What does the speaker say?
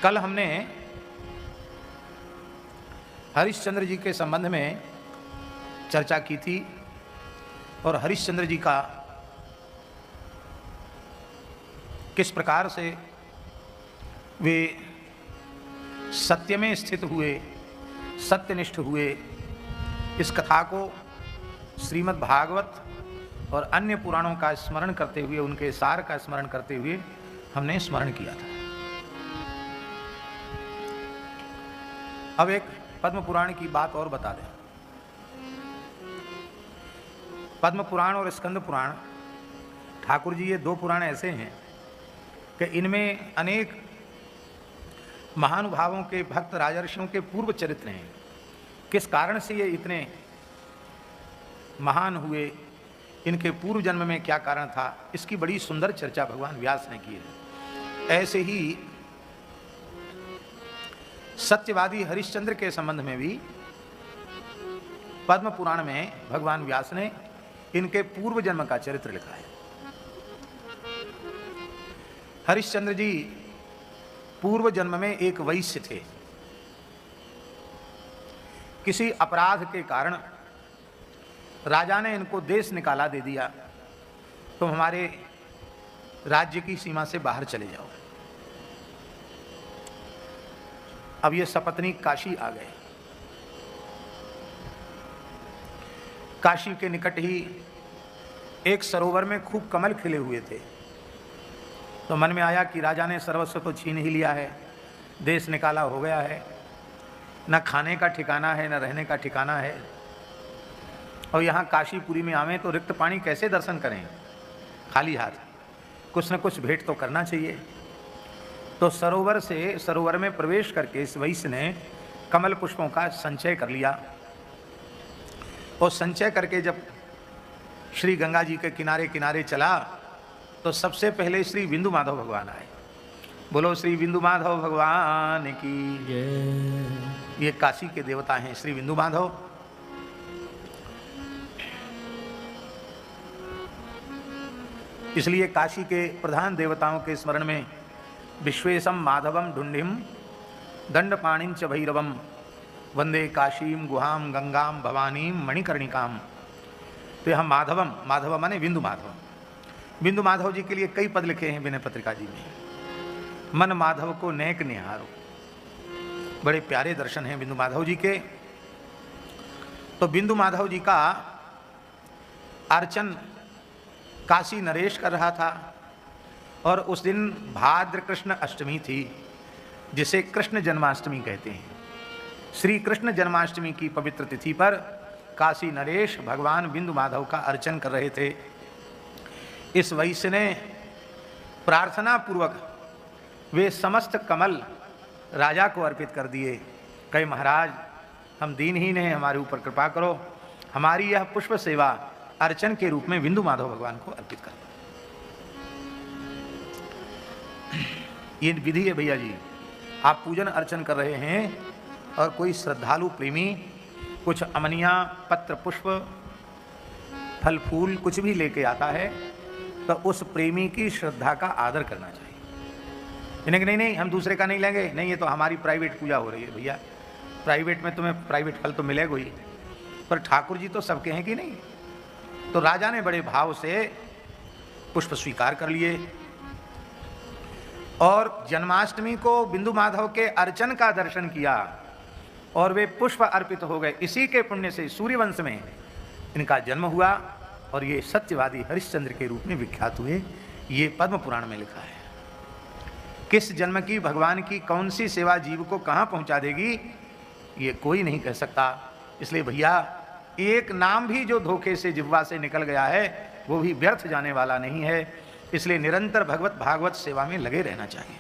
कल हमने हरिश्चंद्र जी के संबंध में चर्चा की थी और हरिश्चंद्र जी का किस प्रकार से वे सत्य में स्थित हुए, सत्यनिष्ठ हुए, इस कथा को श्रीमद् भागवत और अन्य पुराणों का स्मरण करते हुए, उनके सार का स्मरण करते हुए हमने स्मरण किया था। अब एक पद्म पुराण की बात और बता दें। पद्म पुराण और स्कंद पुराण, ठाकुर जी ये दो पुराण ऐसे हैं कि इनमें अनेक महानुभावों के, भक्त राजर्षियों के पूर्व चरित्र हैं। किस कारण से ये इतने महान हुए, इनके पूर्व जन्म में क्या कारण था, इसकी बड़ी सुंदर चर्चा भगवान व्यास ने की है। ऐसे ही सत्यवादी हरिश्चंद्र के संबंध में भी पद्म पुराण में भगवान व्यास ने इनके पूर्व जन्म का चरित्र लिखा है। हरिश्चंद्र जी पूर्व जन्म में एक वैश्य थे। किसी अपराध के कारण राजा ने इनको देश निकाला दे दिया, तुम हमारे राज्य की सीमा से बाहर चले जाओ। अब ये सपत्नीक काशी आ गए। काशी के निकट ही एक सरोवर में खूब कमल खिले हुए थे। तो मन में आया कि राजा ने सर्वस्व तो छीन ही लिया है, देश निकाला हो गया है, न खाने का ठिकाना है, न रहने का ठिकाना है, और यहाँ काशीपुरी में आवें तो रिक्त पानी कैसे दर्शन करें, खाली हाथ, कुछ न कुछ भेंट तो करना चाहिए। तो सरोवर में प्रवेश करके इस वैश्य ने कमल पुष्पों का संचय कर लिया। और संचय करके जब श्री गंगा जी के किनारे किनारे चला तो सबसे पहले श्री बिंदु माधव भगवान आए। बोलो श्री बिंदु माधव भगवान की। ये काशी के देवता हैं श्री बिंदु माधव। इसलिए काशी के प्रधान देवताओं के स्मरण में विश्वेशम माधवम ढुंढिम दंडपाणिं च भैरवम वंदे काशीम गुहाम गंगाम भवानीम मणिकर्णिकाम। तो यहाँ माधवम, माधव माने बिंदु माधव। बिंदु माधव जी के लिए कई पद लिखे हैं विनय पत्रिका जी में। मन माधव को नेक निहारो, बड़े प्यारे दर्शन हैं बिंदु माधव जी के। तो बिंदु माधव जी का अर्चन काशी नरेश कर रहा था और उस दिन भाद्र कृष्ण अष्टमी थी, जिसे कृष्ण जन्माष्टमी कहते हैं। श्री कृष्ण जन्माष्टमी की पवित्र तिथि पर काशी नरेश भगवान बिंदु माधव का अर्चन कर रहे थे। इस वैश्य ने प्रार्थना पूर्वक वे समस्त कमल राजा को अर्पित कर दिए। कहे महाराज हम दीनहीन हैं, हमारे ऊपर कृपा करो, हमारी यह पुष्प सेवा अर्चन के रूप में बिंदु माधव भगवान को अर्पित कर। ये विधि है भैया जी। आप पूजन अर्चन कर रहे हैं और कोई श्रद्धालु प्रेमी कुछ अमनिया, पत्र, पुष्प, फल फूल कुछ भी लेके आता है तो उस प्रेमी की श्रद्धा का आदर करना चाहिए। इन्हें कि नहीं हम दूसरे का नहीं लेंगे, नहीं ये तो हमारी प्राइवेट पूजा हो रही है। भैया प्राइवेट में तुम्हें प्राइवेट फल तो मिलेगा ही, पर ठाकुर जी तो सबके हैं कि नहीं। तो राजा ने बड़े भाव से पुष्प स्वीकार कर लिए और जन्माष्टमी को बिंदु माधव के अर्चन का दर्शन किया और वे पुष्प अर्पित हो गए। इसी के पुण्य से सूर्यवंश में इनका जन्म हुआ और ये सत्यवादी हरिश्चंद्र के रूप में विख्यात हुए। ये पद्म पुराण में लिखा है। किस जन्म की भगवान की कौन सी सेवा जीव को कहाँ पहुँचा देगी ये कोई नहीं कह सकता। इसलिए भैया एक नाम भी जो धोखे से जिह्वा से निकल गया है वो भी व्यर्थ जाने वाला नहीं है। इसलिए निरंतर भगवत भागवत सेवा में लगे रहना चाहिए।